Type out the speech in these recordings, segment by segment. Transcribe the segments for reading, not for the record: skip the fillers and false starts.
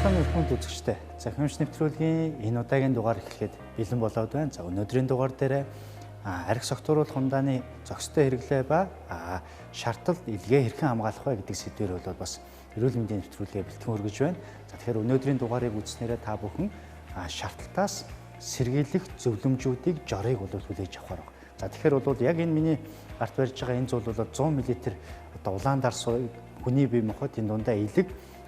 Сайн өрхөнд үзэгчтэй. Захимч нэвтрүүлгийн энэ удаагийн дугаар эхлэхэд бэлэн болоод байна. За өнөөдрийн дугаар дээр арх согтууруулах хундааны зохистой хэрэглээ ба шарталт илгээ хэрхэн хамгаалах вэ гэдэг сэдвээр болоод бас эрүүл мэндийн нэвтрүүлгээ бэлтгэн хүргэж байна. За тэгэхээр өнөөдрийн дугаарыг үзснээрээ та бүхэн шарталтаас сэргийлэх зөвлөмжүүдийг жорыг хүлээж авах байна. За тэгэхээр бол яг энэ миний гарт барьж байгаа энэ зүйл бол 100 мл одоо улаан дарс хүний бие махбод энэ дундаа илэг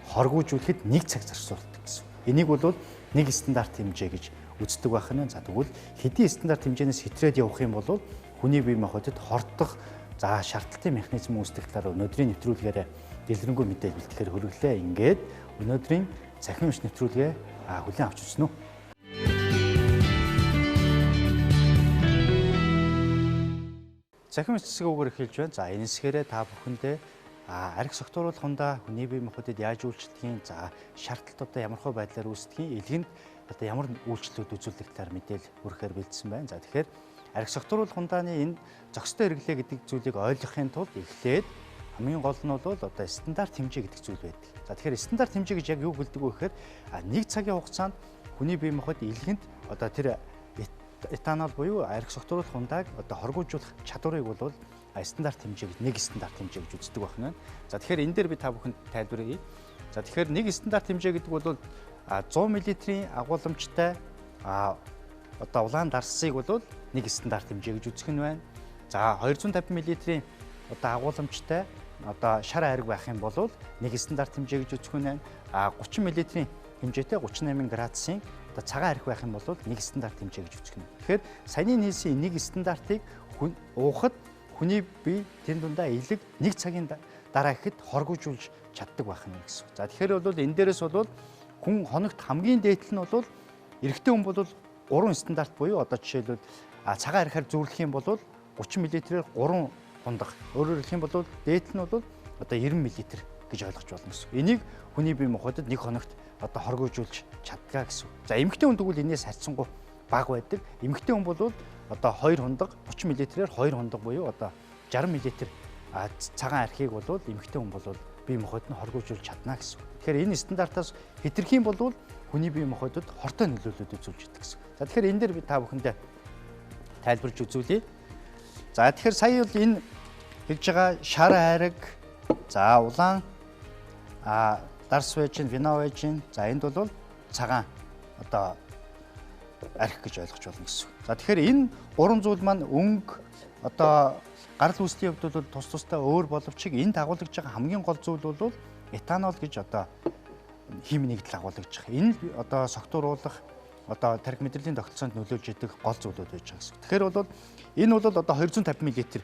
хоргоожүүлэхэд 1 цаг зарцуулдаг гэсэн. Энийг бол нэг стандарт хэмжээ гэж үздэг байх нь. За тэгвэл хэдийн стандарт хэмжээнээс хэтрээд явах юм бол хүний бие махбодод хордох шаардлагатай механизм үүсдэг талаар өнөөдрийн нэвтрүүлгээр дэлгэрэнгүй мэдээлэл бэлтгэхээр хүргэлээ. Ингээд өнөөдрийн цахим эмч нэвтрүүлгээ хүлээн авч үзнэ үү. Цахим эмч хэсгүүгээр эхэлж байна. За энэ хэсгээрээ та бүхэндээ арх согтууруулах хундаа хүний бие махбодод яаж үйлчлэдгийг, за шаардлагат одоо ямархуу байдлаар үүсдгийг, илгэнд одоо ямар үйлчлэлүүд үзүүлэх талаар мэдээлэл хүргэхээр бэлдсэн байна. За тэгэхээр арх согтууруулах хундааны энэ зохистой хэрэглээ гэдэг зүйлийг ойлгохын тулд эхлээд хамгийн гол нь бол одоо стандарт хэмжээ гэдэг зүйл байдаг. За тэгэхээр стандарт хэмжээ гэж яг юу гэлдэг вэ гэхээр 1 цагийн хугацаанд хүний бие махбод илгэнд одоо тэр этанол буюу арх согтууруулах хундааг одоо хоргоожуулах чадварыг бол стандарт хэмжээ гэж, нэг стандарт хэмжээ гэж үздэг байна. За тэгэхээр энэ дээр би та бүхэнд тайлбарыг. За тэгэхээр нэг стандарт хэмжээ гэдэг бол 100 мл-ийн агуулмжтай одоо улаан дарсыг бол нэг стандарт хэмжээ гэж үзэх нь байна. За 250 мл-ийн одоо агуулмжтай одоо шар ариг байх юм бол нэг стандарт хэмжээ гэж үзэх нь байна. 30 мл-ийн хэмжээтэй 38 градусын одоо цагаан арих байх юм бол нэг стандарт хэмжээ гэж үзэх нь. Тэгэхээр саяны нийлсэн нэг стандартыг уухад хүний бие тэн дундаа илэг 1 цагийн дараа ихэд хоргоожуулж чаддаг байх нь гэсэн. За тэгэхээр бол энэ дээрээс бол хүн хоногт хамгийн дээдл нь бол эрэгтэй хүн бол 3 стандарт буюу одоо жишээлбэл цагаан арихаар зүүрлэх юм бол 30 мл-ээр 3 хундаг. Өөрөөр хэлэх юм бол дээдл нь бол одоо 90 мл гэж ойлгож болно гэсэн. Энийг хүний бие махбодод нэг хоногт одоо хоргоожуулж чаддгаа гэсэн. За эмэгтэй хүн тэгвэл энэс харьцангуй бага байдаг. Эмэгтэй хүн бол одоо 2 хундаг 30 мл-ээр 2 хундаг буюу одоо 60 мл цагаан архийг бол эмэгтэй хүн бол бие махбодод нь хоргоожуулж чадна гэсэн. Тэгэхээр энэ стандартаас хэтэрх юм бол хүний бие махбодод хортой нөлөөлөлт үзүүлж идэг гэсэн. За тэгэхээр энэ дээр би та бүхэндээ тайлбарж үзүүлье. За тэгэхээр сая бол энэ хэлж байгаа шар ариг, за улаан дарс байж гин, вино байж гин. За энд бол цагаан одоо арх гэж ойлгож болно гэсэн. За тэгэхээр энэ гурван зүйл маань өнгө одоо гарал үүслийн хувьд бол тус тустай өөр боловч энд агуулж байгаа хамгийн гол зүйл бол этанол гэж одоо химийн нэгдэл агуулж байгаа. Энэ одоо согтууруулах одоо тархи мэдрэлийн тогтолцоонд нөлөөлж идэг гол зүйлүүд байж байгаа гэсэн. Тэгэхээр бол энэ бол одоо 250 мл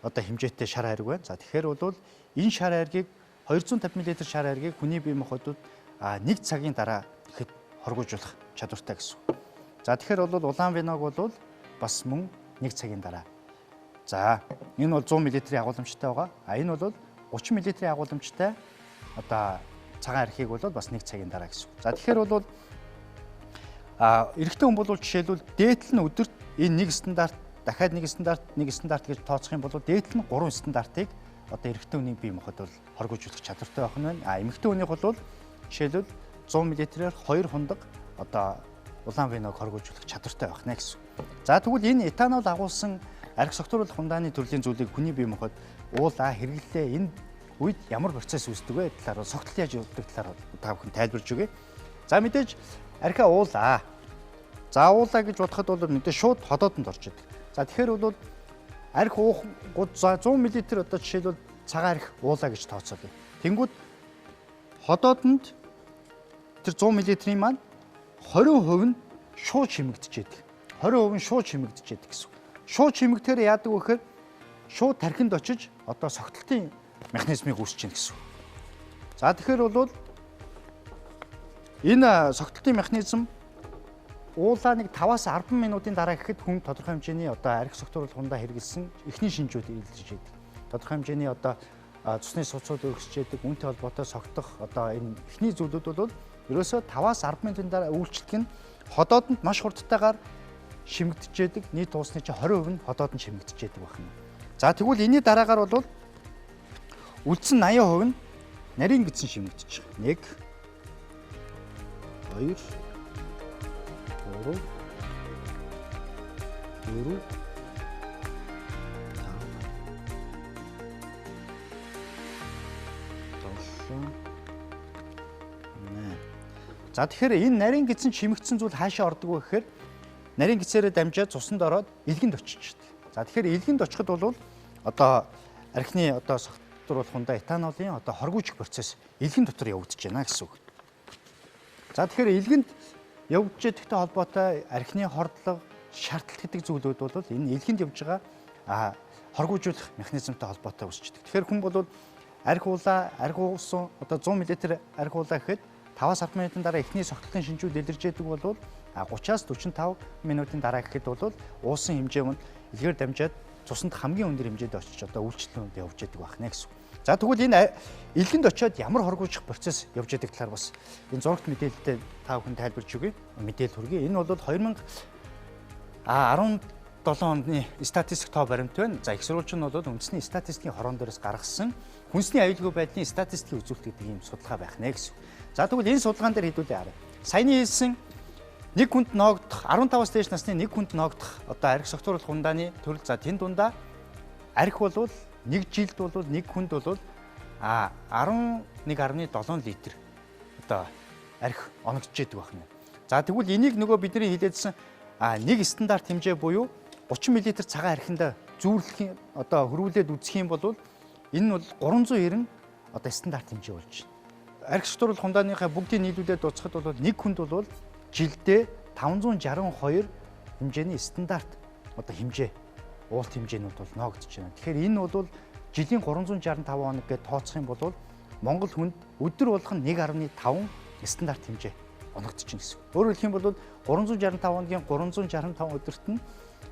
одоо хэмжээтэй шар ариг байна. За тэгэхээр бол энэ шар аргийг 250 мл шар аргийг хүний бие махбодод 1 цагийн дараа ихэд хоргоожуулах чадвартай гэсэн. За тэгэхээр бол улаан виног бол бас мөн 1 цагийн дараа. За энэ бол 100 мл-ийн агуулмжтай байгаа. Энэ бол 30 мл-ийн агуулмжтай одоо цагаан архийг бол бас 1 цагийн дараа гэсэн. За тэгэхээр бол эрэгтэй хүн бол жишээлбэл дээдл нь өдөрт энэ нэг стандарт дахиад нэг стандарт гэж тооцох юм бол дээдл нь 3 стандартыг одоо эрэгтэй хүний бие махбод бол хоргоожуулах чадвартай байх нь байна. Эмэгтэй хүнийх бол жишээлбэл 100 мл-ээр 2 хундаг одоо улаан виног хоргоожуулах чадвартай байх нэ гэсэн. За тэгвэл энэ этанол агуулсан арх согтууруулах хундааны төрлийн зүйлийг хүний бие махбод хэрэглээ. Энэ үед ямар процесс үүсдэг вэ? Талаар согтолт яаж явагддаг талаар та бүхэн тайлбарж өгье. За мэдээж архиа уулаа. За уулаа гэж бодоход бол мэдээж шууд ходоодонд орж идэг. За тэгэхээр бол арх уух за 100 мл одоо жишээлбэл цагаан арх уулаа гэж тооцоолъё. Тэнгүүд ходоодонд тэр 100 мл-ийн маань 20% нь шууд чимэгдчихэд. 20% нь шууд чимэгдчихэд гэсэн. Шууд чимэгдэхээр яадаг вэ гэхээр шууд тархинд очиж одоо согтолтын механизмыг үүсгэж чинь гэсэн. За тэгэхээр бол энэ согтолтын механизм уулаа нэг 5-аас 10 минутын дараа гэхэд хүн тодорхой хэмжээний одоо арх согтууруулах хундаа хэрэглэсэн эхний шинжүүд илэрч идэг. Тодорхой хэмжээний одоо цусны суцууд өргөсч идэг, үнтэй холбоотой согтох одоо энэ эхний зүйлүүд бол ерөөсөө 5-аас 10 минутын дараа үйлчлэх нь ходоодонд маш хурдтайгаар шимэгдэжээдэг. Нийт уусны чинь 20% нь ходоодонд шимэгдэжээдэг байна. За тэгвэл энэний дараагаар бол үлдсэн 80% нь нарийн гидсэн шимэгдэж байгаа. 1 2 3 4 За тэгэхээр энэ нарийн гидсэн чимэгдсэн зүйл хаашаа ордог вэ гэхээр нарийн гидсээрээ дамжаад цусанд ороод илгэнд очиж байдаг. За тэгэхээр илгэнд очиход бол одоо архины одоо согтруулах хундаа этанолын одоо хоргоожих процесс илгэн дотор явагдаж байна гэсэн үг. За тэгэхээр илгэнд явагдаж байдагтай холбоотой архины хордлого, шартлт гэдэг зүйлүүд бол энэ илгэнд явж байгаа хоргоожуулах механизмтай холбоотой үүсчихдээ. Тэгэхээр хүн бол архи уулаа, архи уусан одоо 100 мл архи уулаа гэхэд 5-10 минутын дараа эхний согтлын шинжүүд илэрж яадаг бол 30-аас 45 минутын дараа гэхэд бол уусан хэмжээ мөн илгээр дамжаад цуснд хамгийн өндөр хэмжээнд очиж одоо үйлчлэлд явж яадаг байна гэсэн. За тэгвэл энэ илгэнд очиод ямар хоргоожих процесс явж яадаг талаар бас энэ зурагт мэдээлэлтэй та бүхэн тайлбарж өгье. Мэдээлэл хүргэе. Энэ бол 2017 оны статистик тоо баримт байна. За их сурвалж нь бол үндэсний статистикийн хорон дээрээс гаргасан хүнсний аюулгүй байдлын статистикийн үзүүлэлт гэдэг ийм судалгаа байх нэ гэсэн. За тэгвэл энэ судалгаан дээр хэдүүлээ харъя. Саяны хэлсэн нэг хүнд ноогдох 15-аас дээш насны нэг хүнд ноогдох одоо архи согтууруулах хундааны төрөл. За тэнд дундаа архи бол нэг жилд бол нэг хүнд бол 11.7 литр одоо архи оногдож идэг байна. За тэгвэл энийг нөгөө бидний хэлээдсэн нэг стандарт хэмжээ буюу 30 мл цагаан архинд зүүрлэх одоо хөрвүүлээд үзэх юм бол энэ нь бол 390 одоо стандарт хэмжээ болж байна. Архи согтууруулах хундааныхаа бүгдийг нийлүүлээд дуусгахад бол нэг хүнд бол жилдээ 562 хэмжээний стандарт одоо хэмжээ уулт хэмжээнүүд бол ноогдож байна. Тэгэхээр энэ бол жилийн 365 хоног гэж тооцох юм бол Монгол хүнд өдөр болгон 1.5 стандарт хэмжээ оногдож байна гэсэн. Өөрөөр хэлэх юм бол 365 хоногийн 365 өдөрт нь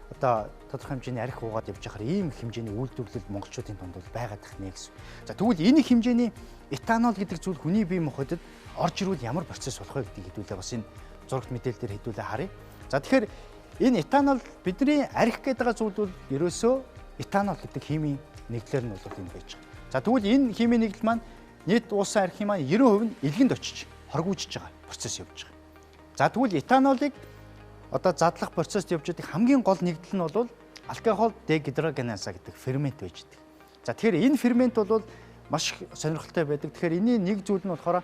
одоо тодорхой хэмжээний архи уугаад явж байхаар ийм хэмжээний үйлдвэрлэл монголчуудын дунд бол байгаад тах нэ гэсэн. За тэгвэл энэ хэмжээний этанол гэдэг зүйл хүний бие махбодод орж ирвэл ямар процесс болох вэ гэдгийг хэдүүлээ бас энэ зурагт мэдээлэл дээр хэдүүлээ харъя. За тэгэхээр энэ этанол бидний архи гэдэг байгаа зүйл бол ерөөсөө этанол гэдэг химийн нэгдлэр нь бол энэ байж байгаа. За тэгвэл энэ химийн нэгдэл маань нийт уусан архи маань 90% нь илгэнд очиж хоргоожиж байгаа процесс явж байгаа. За тэгвэл этанолыг одоо задлах процесс явж байгаа хамгийн гол нэгдэл нь бол алкогол дегидрогеназа гэдэг фермент байж байгаа. За тэгэхээр энэ фермент бол маш сонирхолтой байдаг. Тэгэхээр энэний нэг зүйл нь болохоор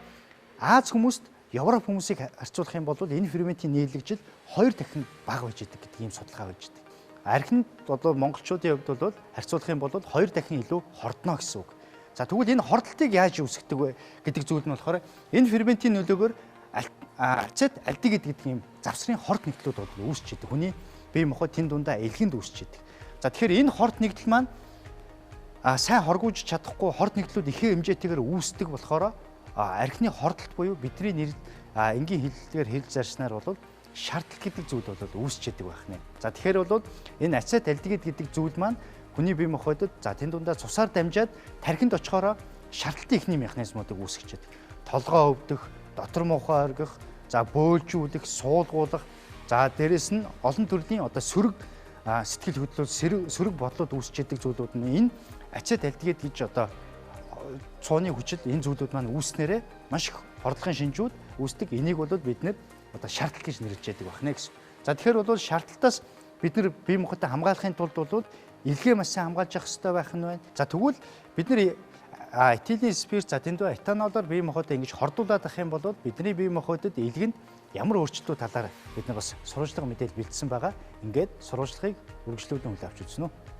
Аз хүмүүст Европ хүмүүсийг харьцуулах юм бол энэ ферментийн нийлэгжил 2 дахин бага байж байгаа гэдэг ийм судалгаа байж байгаа. Архинд одоо монголчуудын хувьд бол харьцуулах юм бол 2 дахин илүү хордно гэсэн үг. За тэгвэл энэ хордлтыг яаж үүсгдэг вэ гэдэг зүйл нь болохоор энэ ферментийн нөлөөгөөр ацет альдегид гэдэг ийм завсрын хорт нэгдлүүд бол үүсч идэг. Хүний бие махбод тэн дундаа илгэнд үүсч идэг. За тэгэхээр энэ хорт нэгдэл маань сайн хоргоож чадахгүй хорт нэгдлүүд ихээ хэмжээтэйгээр үүсдэг болохоор архины хордлт буюу бидний энгийн хэллэгээр хэлж зарснаар бол шартлт гэдэг зүйл бол үүсч идэг байх нэ. За тэгэхээр бол энэ ацет альдегид гэдэг зүйл маань хүний бие махбодод за тэн дундаа цусаар дамжаад тархинд очихоор шартлтын ихний механизмуудыг үүсгэж идэг. Толгоо өвдөх, дотор муухай оргих, за бөөлжүүлэх, суулгуулах, за дээрэс нь олон төрлийн одоо сөрөг сэтгэл хөдлөл, сөрөг бодлууд үүсч идэг зүйлүүд нь энэ ацет альдегид гэж одоо цооны хүчил энэ зүйлүүд маань үүснээрээ маш их хордлогын шинжүүд үүсдэг. Энийг бол бид нэр одоо шартлт гэж нэрлэж яадаг байна гэсэн. За тэгэхээр бол шартлтаас бид нар бие махбодыг хамгаалахын тулд бол илгээ маш сайн хамгаалж явах хэрэгтэй байх нь байна. За тэгвэл бид нар этилений спирт за тэндээ этанолоор бие махбодыг ингэж хордуулаад авах юм бол бидний бие махбодод илгэнд ямар өөрчлөлтүүд талаар бид нар бас сурвалжлага мэдээлэл бэлдсэн байгаа. Ингээд сурвалжлагыг үргэлжлүүлэн хүлээн авч үзнэ үү.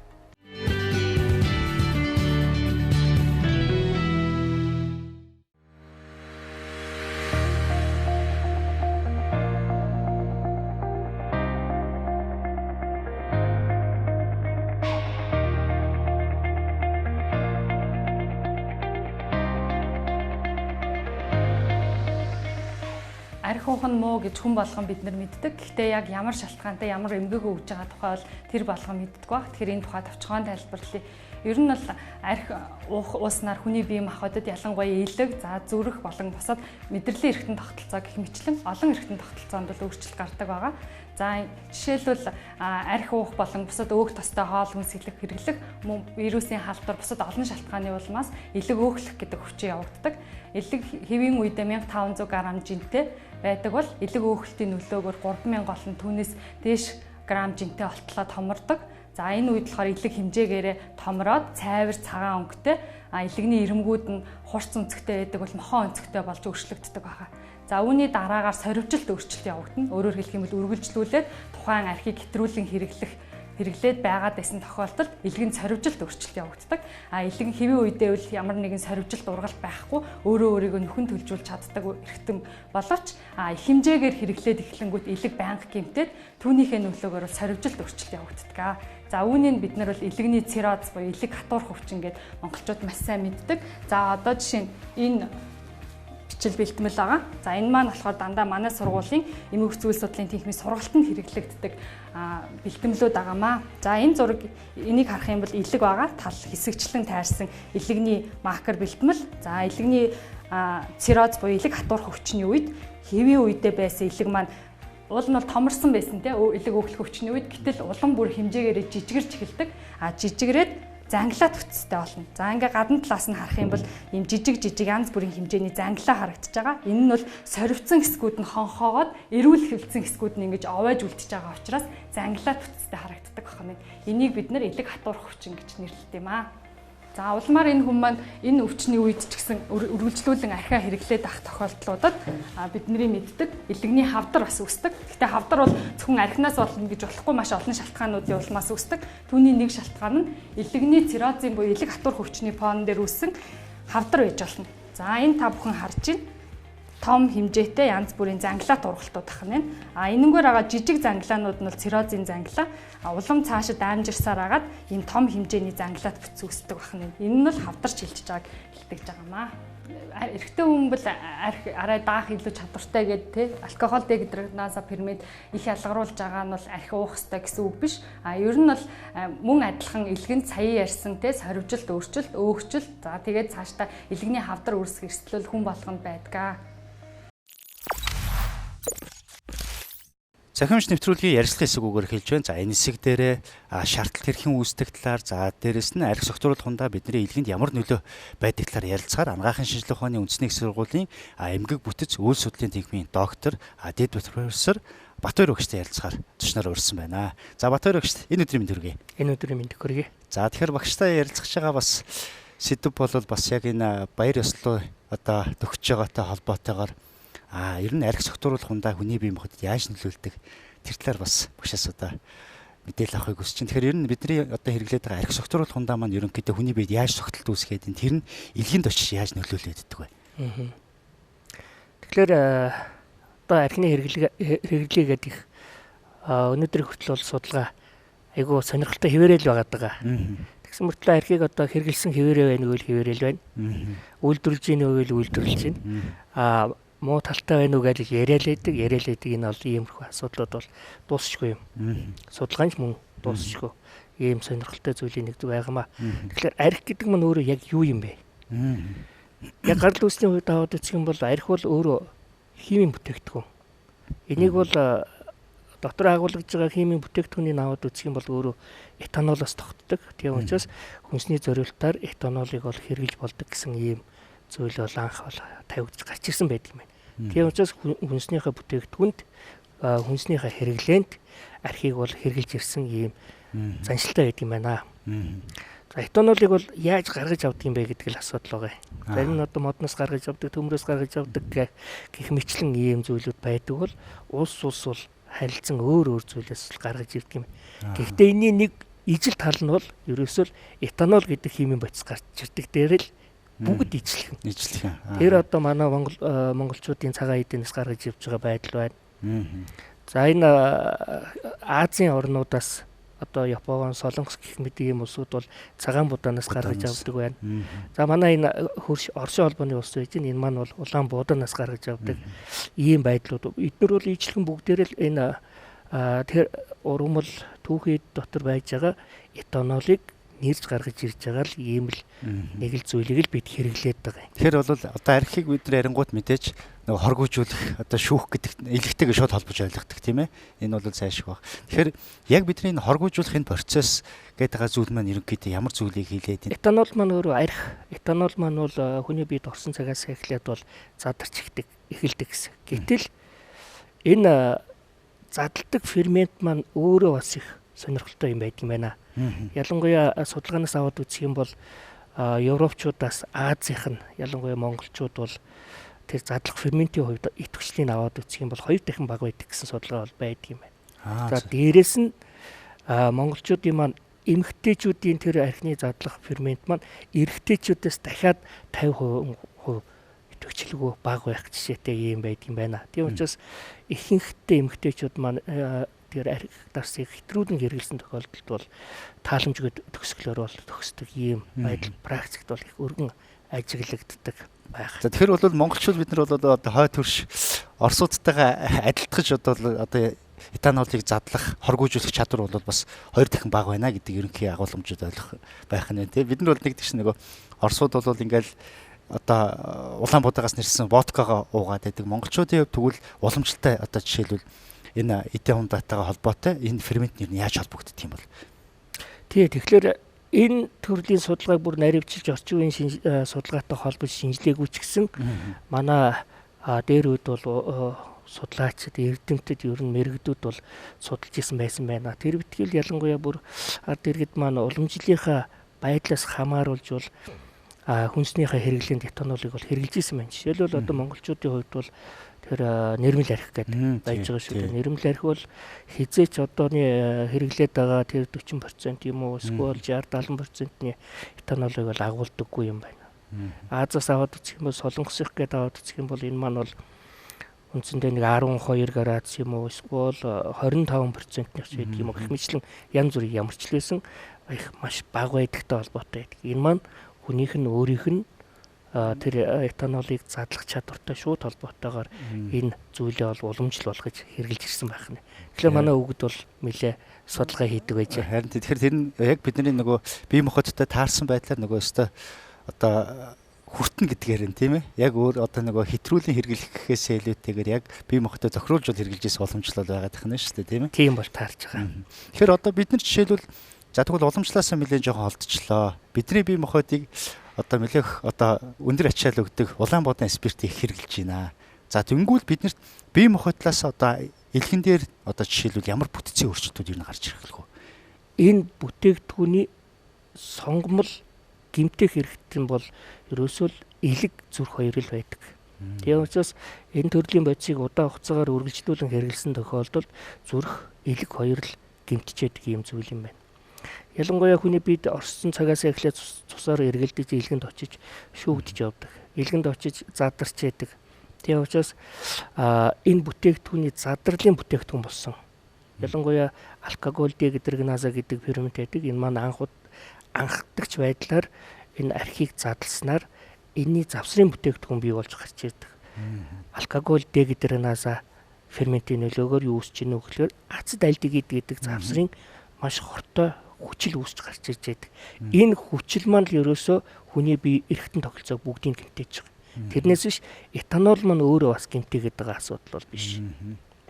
Архи уух нь муу гэж хүн болгон бид нар мэддэг. Гэхдээ яг ямар шалтгаантай ямар эмгэгөө өгж байгаа тухай бол тэр болгон мэддэг баг. Тэгэхээр энэ тухай товчхон тайлбарлая. Ер нь бол арх ууснаар хүний бие махбодод ялангуяа элэг, за зүрх болон бусад мэдрэлийн эргэтэн тогтолцоо гэх мэтлэн олон эргэтэн тогтолцоонд бол өөрчлөлт гардаг байгаа. За жишээлбэл арх уух болон бусад өөх тостой хоол хүнс хэлэх хэрэглэх мөн вирусын халдвар бусад олон шалтгааны улмаас элэг өөхлөх гэдэг өвчин явагддаг. Элэг хэвийн үедээ 1500 грамм жинтэй байдаг бол элэг өөхлтийн нөлөөгөөр 3000 болон түүнээс дээш грамм жинтэй олтлоо томордог. За энэ үед болохоор элэг хэмжээгээрээ томроод цайвар цагаан өнгөтэй элэгний ирэмгүүд нь хурц өнцгтэй байдаг бол мохоо өнцгтэй болж өөрчлөгддөг байгаа. За үүний дараагаар сорвжилт өөрчлөлт явагдана. Өөрөөр хэлэх юм бол үргэлжлүүлээд тухайн архийг хэтрүүлэн хэрэглээд байгаад байсан тохиолдолд элгийн сорвжилт өөрчлөлт явагддаг. Элэг хэвийн үедээ бол ямар нэгэн сорвжилт ургалт байхгүй өөрөө өөрийгөө нөхөн төлжүүлж чаддаг эрхтэн боловч их хэмжээгээр хэрэглээд эхлэнгүүт элэг байнга гэмтээд түүнийхээ нөлөөгөөр сорвжилт өөрчлөлт явагддаг. За үүнийг бид нар бол элэгний цирроз буюу элэг хатуурх өвчин гэдэг монголчууд маш сайн мэддэг. За одоо жишээ нь энэ бичил бэлтгэл байгаа. За энэ маань болохоор дандаа манай сургуулийн эмгэх зүйл судлалын тэнхимийн сургалтанд хэрэглэгддэг бэлтгэлүүд байгаамаа. За энэ зураг энийг харах юм бол элэг байгаа. Тал хэсэгчлэн тайрсан элэгний маркер бэлтгэл. За элэгний цирроз буюу элэг хатуурх өвчний үед хэвийн үедээ байсан элэг маань уул нь бол томорсон байсан те элэг өөхлөх өвчний үед гэтэл улам бүр хэмжээгээр жижигэрч эхэлдэг. Жижигрээд занглаад үтцтэй болно. За ингээ гадна талаас нь харах юм бол ийм жижиг янз бүрийн хэмжээний занглаа харагдаж байгаа. Энэ нь бол сорвцсан хэсгүүд нь хонхоогоод эрүүл хөвлөсөн хэсгүүд нь ингэж овоож үлдчихэж байгаа учраас занглаад үтцтэй харагддаг байна. Энийг бид нэр элэг хатуурх өвчин гэж нэрлэдэг юм аа. За улмаар энэ хүн маань энэ өвчний үед ч гэсэн үргэлжлүүлэн архиа хэрэглээд авах тохиолдлуудад бидний мэддэг элэгний хавдар бас үүсдэг. Гэхдээ хавдар бол зөвхөн архинаас болно гэж болохгүй маш олон шалтгаануудын улмаас үүсдэг. Түүний нэг шалтгаан нь элэгний циррозын буюу элэг хатуурх өвчний фон дээр үүссэн хавдар байж болно. За энэ та бүхэн харж байна. Том хэмжээтэй янз бүрийн занглаа тургалтууд ахна. Энэнгээр байгаа жижиг занглаанууд нь бол циррозын занглаа. Улам цаашид аймжирсаар агаад ийм том хэмжээний занглаад бүтц үүсдэг байна. Энэ нь бол хавдарч хилжиж байгааг хэлдэг байгаамаа. Эрэгтэй хүн бол арай даах илүү чадвартай гэдэг тий алкогол дегидратаза-пермид их ялгаруулж байгаа нь бол архи уух ёстой гэсэн үг биш. Ер нь бол мөн адилхан элгэнд сая ярьсан тий сорвжилт, өөрчлөлт, өөхчлөлт за тэгээд цаашдаа элэгний хавдар үүсэх эрсдэл хүн болгонд байдаг. Захимч нэвтрүүлгийн ярилцлага хэсэг үгээр хэлж байна. За энэ хэсэг дээрээ шаардлага хэрхэн үүсдэг талаар за дээрэс нь архи согтууруулах хундаа бидний илгэнд ямар нөлөө байдаг талаар ярилцахаар анагаахын шинжилгээ ухааны үндэсний их сургуулийн эмгэг бүтэц үйл судлалын тэнхимийн доктор дэд профессор Батбаяр өгчтэй ярилцахаар тушнаар урьсан байна. За Батбаяр өгч энэ өдрийн мэнд хүргэе. Энэ өдрийн мэнд хүргэе. За тэгэхээр багштай ярилцах байгаа бас сэдв бол бас яг энэ баяр ёслол одоо төгсөж байгаатай холбоотойгоор ер нь архи согтууруулах хундаа хүний бие махбодод яаж нөлөөлдөг тэр талаар бас багшаас одоо мэдээлэл авахыг хүсэж байна. Тэгэхээр ер нь бидний одоо хэрэглээд байгаа архи согтууруулах хундаа маань ерөнхийдөө хүний биед яаж согтолт үүсгээд энэ тэр нь илгэнд очиж яаж нөлөөлөд байдаг вэ? Тэгэхээр одоо архины хэрэглээ гэдэг их өнөөдөр хүртэл бол судалгаа айгүй сонирхолтой хэвээрэл байгаад байгаа. Тэгсэн мөртлөө архийг одоо хэрэгэлсэн хэвээрээ байна уу хэвээрэл байна. Үйлдвэрлэж гин үйл үйлдвэрлэж байна. Муу талтай байна уу гэж яриад байдаг энэ бол иймэрхүү асуудлууд бол дуусчихгүй юм. Судалгаанч мөн дуусчихгүй. Ийм сонирхолтой зүйлийн нэг байгаамаа. Тэгэхээр архи гэдэг нь өөрөө яг юу юм бэ? Яг гарал үүслийн үед аваад үзэх юм бол архи бол өөрөө химийн бүтээгдэхүүн. Энийг бол доктор агуулгаж байгаа химийн бүтээгдэхүүнийг аваад үзэх юм бол өөрөө этанолоос тогтдог. Тийм учраас хүнсний зориултаар этанолыг бол хэрэглэж болдог гэсэн ийм зүйл бол анх бол тавигдж гарч ирсэн байдаг юм байна. Тийм учраас хүнснийхээ бүтээгдэхүүнд хүнснийхээ хэрэглээнд архийг бол хэрэглэж ирсэн ийм заншилтай байдаг юм байна. За этанолыг бол яаж гаргаж авдаг юм бэ гэдэг л асуудал байгаа. Зарим нь одоо модноос гаргаж авдаг, төмрөөс гаргаж авдаг гэх мэтлэн ийм зүйлүүд байдаг бол улс бол харилцан өөр зүйлээс гаргаж ирдэг юм. Гэхдээ энэний нэг ижил тал нь бол ерөөсөө этанол гэдэг химийн бодис гарч ирдэг дээр л бүгд ижлэх. Тэр одоо манай монголчуудын цагаан эднээс гаргаж ирж байгаа байдал байна. За энэ Азийн орнуудаас одоо Япон, Солонгос гэх мэт ийм улсууд бол цагаан будаанаас гаргаж авдаг байна. За манай энэ Оршин холбооны улс байж энэ маань бол улаан будаанаас гаргаж авдаг ийм байдлууд. Эдгээр бол ижлэхэн бүгдээрээ л энэ тэр ургамал түүхий дотор байж байгаа этанолыг нэрж гаргаж ирж байгаа л ийм л нэг л зүйлийг л бид хэрэглээд байгаа юм. Тэгэхээр бол одоо архийг бид нар ярингууд мэдээж нэг хоргоожуулах одоо шүүх гэдэг илэгтэйгээ шууд холбож ойлгодог тийм ээ. Энэ бол сайн шиг баг. Тэгэхээр яг бидний энэ хоргоожуулахын процесс гэдэг байгаа зүйл маань ерөнхийдөө ямар зүйлийг хийлээд энэ Этанол маань өөрөө арх. Этанол маань бол хүний биед орсон цагаас эхлээд бол задарч эхэлдэг гэсэн. Гэтэл энэ задалдаг фермент маань өөрөө бас их сонирхолтой юм байдаг юм байна. Ялангуяа судалгаанаас аваад үзэх юм бол Европчуудаас Азийнх нь ялангуяа монголчууд бол тэр задлах ферментийн хувьд идэвхжлийг аваад үзэх юм бол 2 дахин бага байдаг гэсэн судалгаа бол байдаг юм байна. За дээрэс нь монголчуудын маань эмэгтэйчүүдийн тэр архины задлах фермент маань эрэгтэйчүүдээс дахиад 50% идэвхжлэгөө бага байх жишээтэй юм байдаг юм байна. Тийм учраас ихэнхдээ эмэгтэйчүүд маань тэр арх дарсыг хэтрүүлэн хэрэглэсэн тохиолдолд бол тааламжгүй төгсгөлөөр бол төгсдөг ийм байдал практикт бол их өргөн ажиглагддаг байх. За тэгэхээр бол монголчууд бид нар бол одоо хой төрш орсуудтайгаа адилтгаж одоо этанолыг задлах, хоргоожуулах чадвар бол бас 2 дахин бага байна гэдэг ерөнхий агуулмжууд ойлгох байх нь тийм. Бид нар бол нэг тийш нөгөө орсууд бол ингээл одоо Улаанбаатараас нэрсэн водкагаа уугаад байдаг. Монголчуудын хувьд тэгвэл уламжлалтай одоо жишээлбэл энэ эдэн хундатайгаа холбоотой энэ фермент нэр нь яаж холбогддог юм бол? Тэгэхээр энэ төрлийн судалгааг бүр наривчилж орчин үеийн судалгаатай холбож шинжилгээгүй ч гэсэн манай дээр үед бол судлаачид эрдэмтэд ер нь мэрэгдүүд бол судалж исэн байсан байна. Тэр битгэл ялангуяа бүр ард иргэд маань уламжлалынхаа байдлаас хамааруулж бол хүнснийхээ хэрэглээнд этанолыг бол хэрэгжилж исэн байна. Жишээлбэл одоо монголчуудын хувьд бол тэр нэрмэл архи гэдэг байж байгаа шүү дээ. Нэрмэл архи бол хизээч одооны хэрэглээд байгаа тэр 40% юм уу эсвэл 60-70%-ны этанолыг бол агуулдаггүй юм байна. Азаас аваад үзэх юм бол солонгос их гэдэг аваад үзэх юм бол энэ маань бол үндсэндээ нэг 12 градус юм уу эсвэл 25%-ных байдаг юм уу гэх мэтлэн янз бүрийн ямарч л байсан их маш бага байдагтай холбоотой байдаг. Энэ маань хүнийх нь өөрийнх нь тэр этанолыг задлах чадвартай шууд холбоотойгоор энэ зүйлээ бол уламжлал болгож хэрэгжилж ирсэн байх нь. Тэгэхээр манай өвгд бол нэлээ судалгаа хийдэг байж. Харин тэгэхээр тэр нь яг бидний нөгөө бие махбодтой таарсан байдлаар нөгөө өстой одоо хүртэн гэдгээр нь тийм ээ. Яг өөр одоо нөгөө хэтрүүлэн хэрэглэхээс илүүтэйгээр яг бие махбодтой тохируулж хэрэгжилж ирсэн уламжлал байгаад байна шүү дээ тийм ээ. Тийм бол таарч байгаа. Тэгэхээр одоо бид нар жишээлбэл за тэгвэл уламжлалаасаа нэлээд жоохон холдчихлоо. Бидний бие махбодыг одоо нэлээх одоо өндөр ачаал өгдөг Улаанбаатарын спиртийг хэрэгжилж байна. За тэнгүүл биднэрт бие махбодлоос одоо илгэн дээр одоо жишээлбэл ямар бүтцийн өөрчлөлтүүд юу гарч ирэх вэ? Энэ бүтээгдэхүүний сонгомл гэмтэх хэрэгт нь бол ерөөсөө элэг зүрх хоёр л байдаг. Тийм учраас энэ төрлийн бодисыг удаан хугацаагаар үргэлжлүүлэн хэрэглэсэн тохиолдолд зүрх элэг хоёр л гэмтчихэд ийм зүйл юм байна. Ялангуяа хүний биед орсон цагаас эхлээд цусаар эргэлдэж илгэнд очиж шүүгдэж явдаг. Илгэнд очиж задарч яадаг. Тийм учраас энэ бүтээгдэхүүний задарлын бүтээгдэхүүн болсон. Ялангуяа алкоголь дегидрогеназа гэдэг фермент байдаг. Энэ маань анхдагч байдлаар энэ архийг задлснаар энэний завсрын бүтээгдэхүүн бий болж гарч ирдэг. Алкоголь дегидрогеназа ферментийн нөлөөгөөр юу үүсэж ийнө гэхээр ацет альдегид гэдэг завсрын маш хортой хүчил үүсч гарч ирж байдаг. Энэ хүчил маань л ерөөсөө хүний бие эргэтэн тогтолцоог бүгдийг гэмтээж байгаа. Тэрнээс биш этанол маань өөрөө бас гэмтээгээд байгаа асуудал бол биш.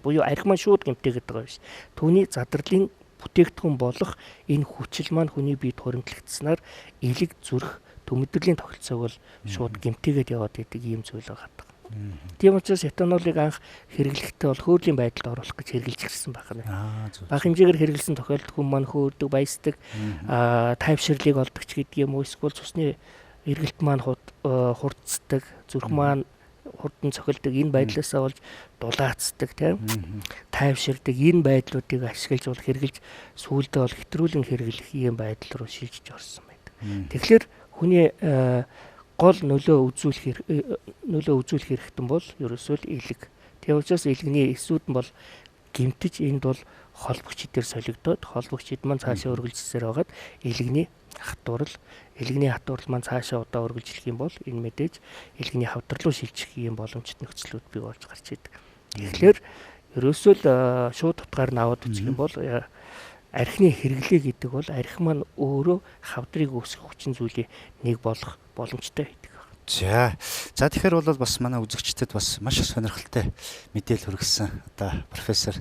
Буюу арх маань шууд гэмтээгээд байгаа биш. Түүний задарлын бүтээгдэхүүн болох энэ хүчил маань хүний биед хуримтлагдсанаар элэг зүрх төмөдрлийн тогтолцоог бол шууд гэмтээгээд яваад идэг ийм зүйл байгаа. Тийм учраас этанолыг анх хэрэглэхдээ бол хөөлийн байдалд оруулах гэж хэрэгжилж ирсэн байна. Бага хэмжээгээр хэрэглэсэн тохиолдолд хүмүүс маань хөөрдөг, баясдаг, тайвширлыг олдог ч гэдэг юм уу, эсвэл цусны эргэлт маань хурцдаг, зүрх маань хурдан цохилдог энэ байдлаасаа болж дулаацдаг, тийм тайвширдаг энэ байдлуудыг ашиглаж бол хэрэгжилж сүүлдээ бол хэтрүүлэн хэрэглэх ийм байдал руу шилжиж орсон байдаг. Тэгэхээр хүний гол нөлөө үзүүлэх хэрэгтэн бол ерөөсөө л элэг. Тийм учраас элэгний эсүүд нь бол гэмтэж энд бол холбогчдээр солигдоод холбогчд маань цаашаа үргэлжлэсээр байгаад элэгний хатуурал маань цаашаа удаа үргэлжлэх юм бол энэ мэдээж элэгний хавдар руу шилжих юм боломжит нөхцлүүд бий болж гарч идэг. Тэгэхээр ерөөсөө л шууд утгаар нь аваад үзэх юм бол архины хэрэглээ гэдэг бол архи маань өөрөө хавдрыг үүсгэх хүчин зүйлийн нэг болох боломжтой байдаг. За тэгэхээр бол бас манай үзэгчдэд бас маш их сонирхолтой мэдээлэл хүргэсэн одоо профессор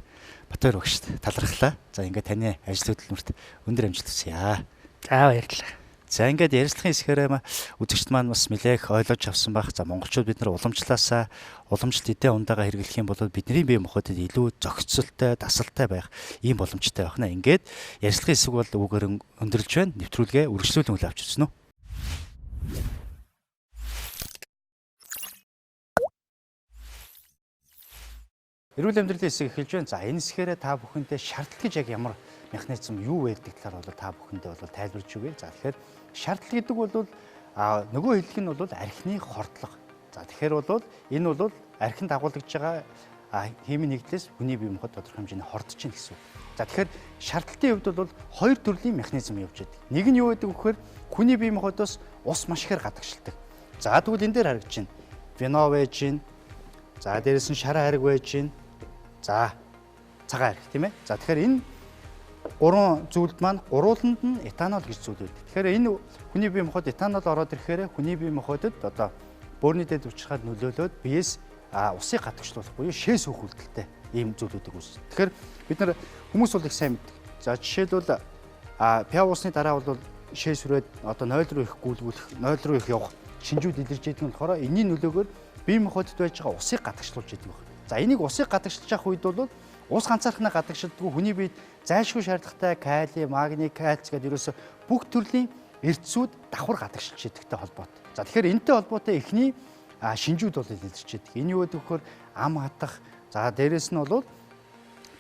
Батбаяр багшд талархлаа. За ингээд таны ажил хөдөлмөрт өндөр амжилт хүсье. За баярлалаа. За ингээд ярилцлагын хэсгээрээ үзэгчд маань бас нэлээх ойлгож авсан байх. За монголчууд бид нар уламжлалт эдийн ундаага хэрэглэх юм бол бидний бие махбодод илүү зохицолтой, дасалтай байх ийм боломжтой байна. Ингээд ярилцлагын хэсэг бол үгээр өндөрлж байна. Нэвтрүүлгээ үргэлжлүүлэн үл авч үзсэн үү? Эрүүл амьдралын хэсэг эхэлж байна. За энэ хэсгээрээ та бүхэндээ шартлал гэж яг ямар механизм юу вэ гэдэг талаар бол та бүхэндээ бол тайлбарж өгье. За тэгэхээр шартлал гэдэг бол нөгөө хэллэг нь бол архины хордлого. За тэгэхээр бол энэ бол архинд дагуулж байгаа химийн нэгдлээс хүний бие махбод тодорхой хэмжээний хордож чинь гэсэн үг. За тэгэхээр шартлалтын хувьд бол хоёр төрлийн механизм явж байдаг. Нэг нь юу гэдэг вэхээр хүний бие махбодоос ус маш ихээр гадагшилдаг. За тэгвэл энэ дээр харагдаж байна. Вино байж байна. За дээрэс нь шараа хариг байж байна. За цагаан арх тийм ээ. За тэгэхээр энэ гурван зүйлд маань гурууланд нь этанол гэж зүйл байдаг. Тэгэхээр энэ хүний бие махбод этанол ороод ирэхээр хүний бие махбодод одоо бөөрийн дэд учрахад нөлөөлөд биеэс усыг гадагшлуулах буюу шээс өөх үйлдэлтэй ийм зүйлүүдийг үүсгэж. Тэгэхээр бид нар хүмүүс бол их сайн мэддэг. За жишээлбэл пиа уусны дараа бол шээс хүрээд одоо 0 руу их гүйлгүүлэх, 0 руу их явах шинжүүд илэрж идэг нь болохоор энэний нөлөөгөөр бие махбодод байж байгаа усыг гадагшлуулж идэг байна. За энийг усыг гадагшилж явах үед бол ус ганцаархнаа гадагшилдгүй хүний биед зайлшгүй шаардлагатай кали, магний, кальц гэдэг ерөөсө бүх төрлийн эрдэсүүд давхар гадагшилж идэгтэй холбоотой. За тэгэхээр энэтэй холбоотой эхний шинжүүд бол илэрч идэг. Энэ юу гэдэг вэхээр ам хатах, за дээрэс нь бол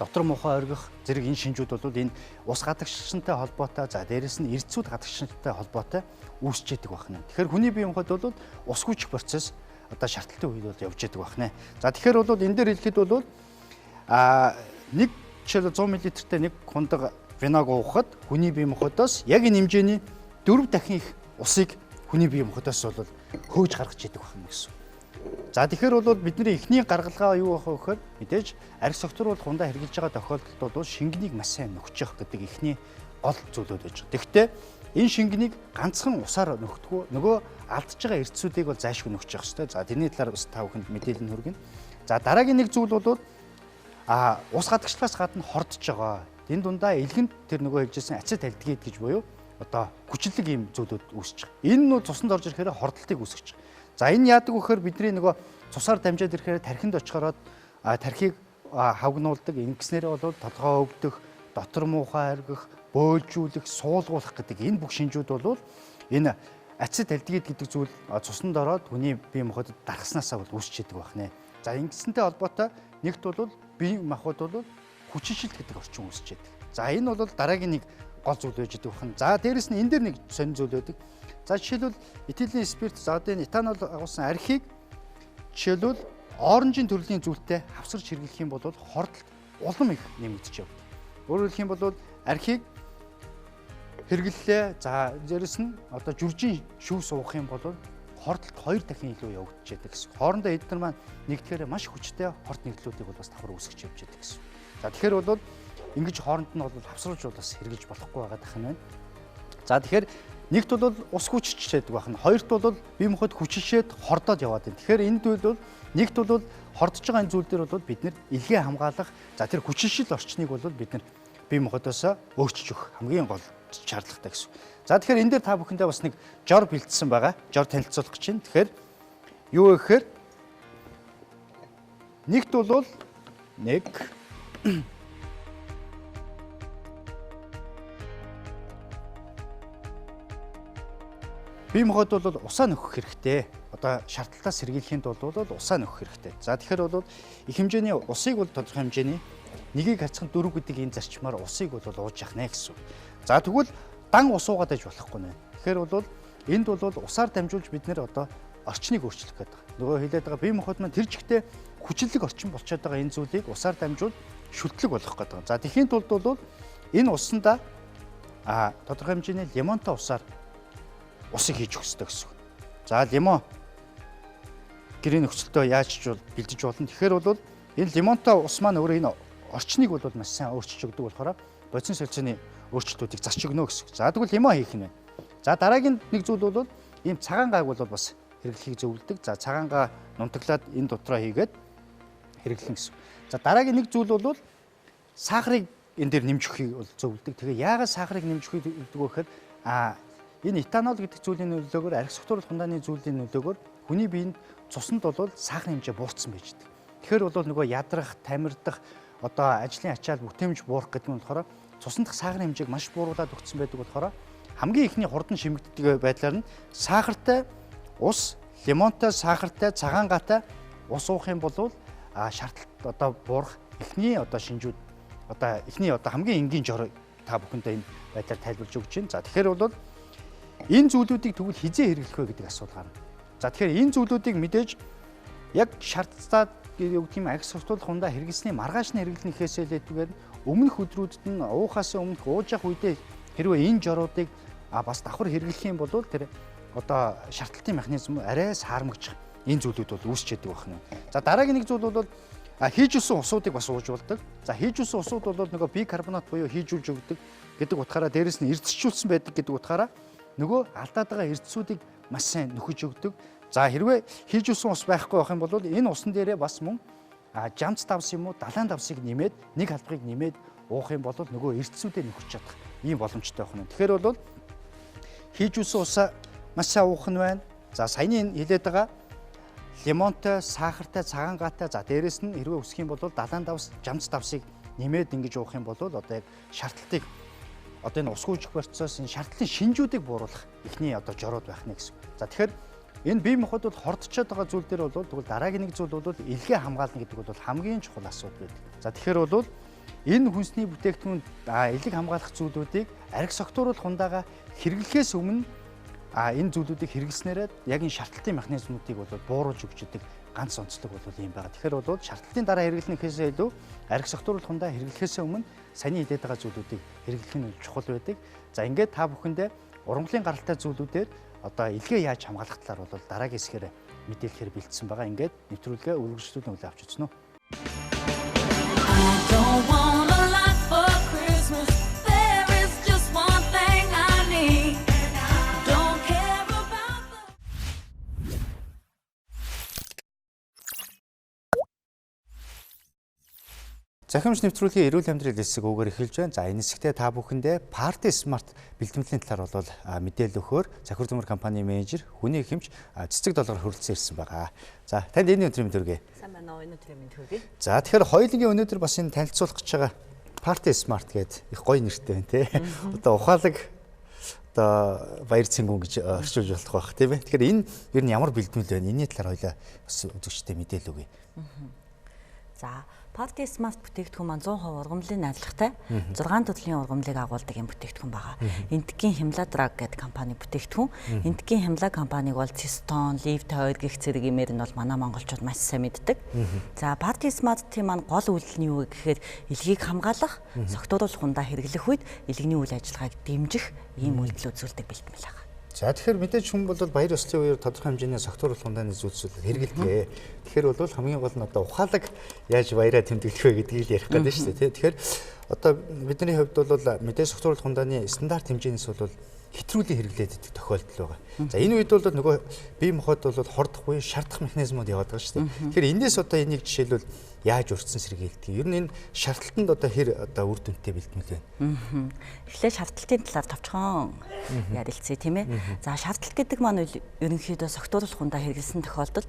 дотор муухай оргих зэрэг энэ шинжүүд бол энэ ус гадагшилттай холбоотой, за дээрэс нь эрдэсүүд гадагшилттай холбоотой үүсч идэг байна. Тэгэхээр хүний бие махбод бол ус гүйчих процесс одоо шаардлагатай үед бол явж идэг байна. За тэгэхээр бол энэ дээр хэлэхэд бол нэг жишээл 100 мл-тэй нэг хундаг виног уухад хүний бие махбодоос яг энэ хэмжээний 4 дахин их усыг хүний бие махбодоос бол хөөж гаргаж идэг байна гэсэн. За тэгэхээр бол бидний эхний гаргалгаа юу байх вэ гэхээр мэдээж арх согтур бол хундаа хэрглэж байгаа тохиолдолд бол шингэнийг маш сайн нөхчих гэдэг эхний гол зүйлүүд байж байгаа. Тэгэхдээ энэ шингэнийг ганцхан усаар нөхдөггүй нөгөө алдж байгаа эрдэсүүдийг бол зайлшгүй нөхчих ёстой. За тэрний талаар бас та бүхэнд мэдээлэл хүргэнэ. За дараагийн нэг зүйл бол ус гадагшлагаас гадна хордож байгаа. Энэ дундаа илгэнд тэр нөгөө хэлжсэн ацет альдгид гэж буюу одоо хүчлэг ийм зүйлүүд үүсэж байгаа. Энэ нь цуснд орж ирэхээр хордлтыг үүсгэж байгаа. За энэ яадаг вэхээр бидний нөгөө цусаар дамжаад ирэхээр тархинд очихороод тархийг хавгнуулдаг. Ингэснээр бол толгоо өвдөх, дотор муухай харгах, бөөлжүүлэх, суулгуулах гэдэг энэ бүх шинжүүд бол энэ ацет альдгид гэдэг зүйл цуснд ороод хүний бие махбодод дарахснаасаа бол үүсч идэг байна. За ингэсэнтэй холбоотой нэгт бол бие махбод бол хүчилшилт гэдэг орчин үүсч идэг. За энэ бол дараагийн нэг гол зүйл байж идэг байна. За дээрэс нь энэ дээр нэг сонир зүйл байдаг. За жишээлбэл этилений спирт, за одоо энэ этанол агуулсан архийг жишээлбэл оранжийн төрлийн зүйлтэй хавсарч хэрэглэх юм бол хордолт улам их нэмэгдэж явдаг. Өөрөөр хэлэх юм бол архийг хэрэглэлээ. За дээрэс нь одоо жүржин шүүх суух юм бол хордолт 2 дахин илүү явагдаж байдаг гэсэн. Хоорондоо эдгээр маань нэгдэхээр маш хүчтэй хорт нэгдлүүдийг бол бас давхар үүсгэж явж байдаг гэсэн. За тэгэхээр бол ингэж хооронд нь бол хавсруулж бас хэрэгжилж болохгүй байгаа дах нь байна. За тэгэхээр нэгт бол ус хүчилчээд байна. Хоёрт бол бие махбод хүчилшээд хордоод яваад байна. Тэгэхээр энэ зүйл бол нэгт бол хордож байгаа энэ зүйл дээр бол бид нэр илгээ хамгаалах, за тэр хүчилшил орчныг бол бид нар бие махбодоос өөрчилж өгөх хамгийн гол шаардлагатай гэсэн. За тэгэхээр энэ дээр та бүхэндээ бас нэг жор бэлдсэн байгаа. Жор танилцуулах гэж байна. Тэгэхээр юу вэ гэхээр нэгт бол нэг бие махбод бол усаа нөхөх хэрэгтэй. Одоо шаардлагатаас сэргийлэхийн тулд бол усаа нөхөх хэрэгтэй. За тэгэхээр бол их хэмжээний усыг бол тодорхой хэмжээний нэгийг харьцан 4 гэдэг энэ зарчмаар усыг бол ууж явах нэ гэсэн. За тэгвэл дан ус уугаад байж болохгүй нэ. Тэгэхээр бол энд бол усаар дамжуулж бид нэр одоо орчныг өөрчлөх гэдэг. Нөгөө хэлээд байгаа бие махбод маань тэр жигтэй хүчлэг орчин болчиход байгаа энэ зүйлийг усаар дамжуул шүтлэг болгох гэдэг. За тэхийн тулд бол энэ усанда тодорхой хэмжээний лимонтой усаар усыг хийж өгөх хэрэгтэй гэсэн. За лимон гэрийн нөхцөлтөө яаж бэлдэж болно? Тэгэхээр бол энэ лимонтой ус маань өөрөө энэ орчныг бол маш сайн өөрчилж өгдөг болохоор бодис солилцооны өөрчлөлтүүдийг засч өгнө гэсэн. За тэгвэл юм хийх нь. За дараагийн нэг зүйл бол ийм цагаан гааг бол бас хэрэглэхийг зөвлөдөг. За цагаан гаа нунтаглаад энэ дотроо хийгээд хэрэглэн гэсэн. За дараагийн нэг зүйл бол сахарыг энэ дээр нэмж өгөхийг бол зөвлөдөг. Тэгээ яагаад сахарыг нэмж өгөхийг зөвлөдөг вэ гэхээр энэ этанол гэдэг зүйлийн нөлөөгөөр арх согтууруулах хундааны зүйлийн нөлөөгөөр хүний биед цуснд бол сахарын хэмжээ буурсан байж дээ. Тэгэхээр бол нөгөө ядрах, тамирдах, одоо ажлын ачаал бүтээмж буурах гэдэг нь болохоор цусндх сахарын хэмжээг маш бууруулад өгсөн байдаг болохоор хамгийн ихний хурдан шимэгддэг байдлаар нь сахартай ус, лимонтой, сахартай, цагаан гаатай ус уух юм бол шартлт одоо буурах эхний одоо шинжүүд одоо эхний одоо хамгийн энгийн жор та бүхэндээ энэ байдлаар тайлбарж өгч байна. За тэгэхээр бол энэ зүйлүүдийг тэгвэл хизээ хэрэглэх вэ гэдэг асуулт гарна. За тэгэхээр энэ зүйлүүдийг мэдээж яг шаардлагатай гэдэг юм арх согтуулах хундаа хэрэглэсний маргааш нь хэрэглэнэхээс илүүгээр өмнөх өдрүүдэд нь уухаас өмнөх ууж явах үедээ хэрвээ энэ жоруудыг бас давхар хэрэглэх юм бол тэр одоо шартлалтын механизм арай саармагчих энэ зүйлүүд бол үүсч яадаг байна. За дараагийн нэг зүйл бол хийж үсэн усуудыг бас ууж болдог. За хийж үсэн усууд бол нөгөө бикарбонат буюу хийжүүлж өгдөг гэдэг утгаараа дээрэс нь эрдэсчүүлсэн байдаг гэдэг утгаараа нөгөө алдаад байгаа эрдэсүүдийг маш сайн нөхөж өгдөг. За хэрвээ хийж үсэн ус байхгүй байх юм бол энэ усан дээрээ бас мөн жамц давс юм уу далайн давсыг нэмээд нэг халдварыг нэмээд уух юм бол нөгөө эрдэсүүдээ нөхөж чадах ийм боломжтой байна. Тэгэхээр бол хийж үсэн усаа маш сайн уух нь байна. За саяны хэлээд байгаа лимонтой, сахартай, цагаан гаатай за дээрэс нь хэрвээ үсэх юм бол далайн давс, жамц давсыг нэмээд ингэж уух юм бол одоо яг шартлтыг одоо энэ усгүйжих процесс энэ шартлын шинжүүдийг бууруулах эхний одоо жорууд байх нэ гэсэн. За тэгэхээр энэ бие махбодод хордчод байгаа зүйл дээр бол тэгвэл дараагийн нэг зүйл бол илгээ хамгаална гэдэг бол хамгийн чухал асуудал байдаг. За тэгэхээр бол энэ хүнсний бүтээгдэхүүн элэг хамгаалах зүйлүүдийг арх согтууруулах хундаага хэрэглэхээс өмнө энэ зүйлүүдийг хэрэглэснээрээ яг энэ шартлалтын механизмуудыг бол бууруулж өгч идэг ганц онцлог бол юм байна. Тэгэхээр бол шартлалтын дараа хэрэглэнэхээс илүү арх согтууруулах хундаа хэрэглэхээс өмнө саний хилээд байгаа зүйлүүдийг хэрэглэх нь чухал байдаг. За ингээд та бүхэндээ ургамлын гаралтай зүйлүүдээр одоо илгээ яаж хамгаалах талаар бол дараагийн хэсгээр мэдээлэхээр бэлдсэн байгаа. Ингээд нэвтрүүлгээ үргэлжлүүлэн үл авч үзнэ үү. Захимж нэвтрүүлгийн эрүүл амьдрал хэсэг үгээр эхэлж байна. За энэ хэсэгтээ та бүхэндээ Party Smart бэлтгэмжийн талаар бол мэдээлэл өгөхөөр Захир Зүмэр компани менежер хүний эмч Цэцэг Долгор хүрэлцэн ирсэн байгаа. За танд энэ өдрийн мэнд хүргэе. Сайн байна уу, энэ өдрийн мэнд хүргэе. За тэгэхээр хоёулангийн өнөөдөр бас энэ танилцуулах гэж байгаа Party Smart гэдэг их гоё нэртэй байна те. Одоо ухаалаг одоо баяр цэнгүүн гэж орчуулж болох байх тийм ээ. Тэгэхээр энэ ер нь ямар бэлтгэл байна? Энэний талаар хоёлаа бас үзэгчтэй мэдээлэл өгье. За Party Smart бүтээгдэхүүн маань 100% ургамлын найдвартай 6 төрлийн ургамлыг агуулдаг юм бүтээгдэхүүн байгаа. Энтгийн Химладраг гэдэг компани бүтээгдэхүүн. Энтгийн Химлаг компаниг бол цистон, лифтэй хоёр гих зэрэг имээр нь бол манай монголчууд маш сайн мэддэг. За Party Smart-ийн маань гол үйлдэл нь юу вэ гэхээр илгийг хамгаалах, согтууруулах хундаа хэрэглэх үед илгэний үйл ажиллагааг дэмжих ийм үйлдэл үзүүлдэг бэлтгэл байгаа. За тэгэхээр мэдээж хүн бол баяр ёслолын үеэр тодорхой хэмжээний согтууруулах хундааны зүйлсүүд хэрэглэдэг. Тэгэхээр бол хамгийн гол нь одоо ухаалаг яаж баяраа тэмдэглэх вэ гэдгийг ярих гэдэг шүү дээ. Тэгэхээр одоо бидний хувьд бол мэдээж согтууруулах хундааны стандарт хэмжээнээс бол хэтрүүлэн хэрэглээд идэх тохиолдол байгаа. За энэ үед бол нөгөө бие махбод бол хордох буюу шаардах механизмууд яваад байгаа шүү дээ. Тэгэхээр энэс одоо энийг жишээлбэл яаж урьдчилан сэргийлдэг. Ер нь энэ шаардталтанд одоо хэр одоо үр дүнтэй бэлтгэл байна. Эхлээд шаардталтын талаар товчхон ярилцъя тийм ээ. За шаардталт гэдэг маань ерөнхийдөө согтууруулах хундаа хэрэглэсэн тохиолдолд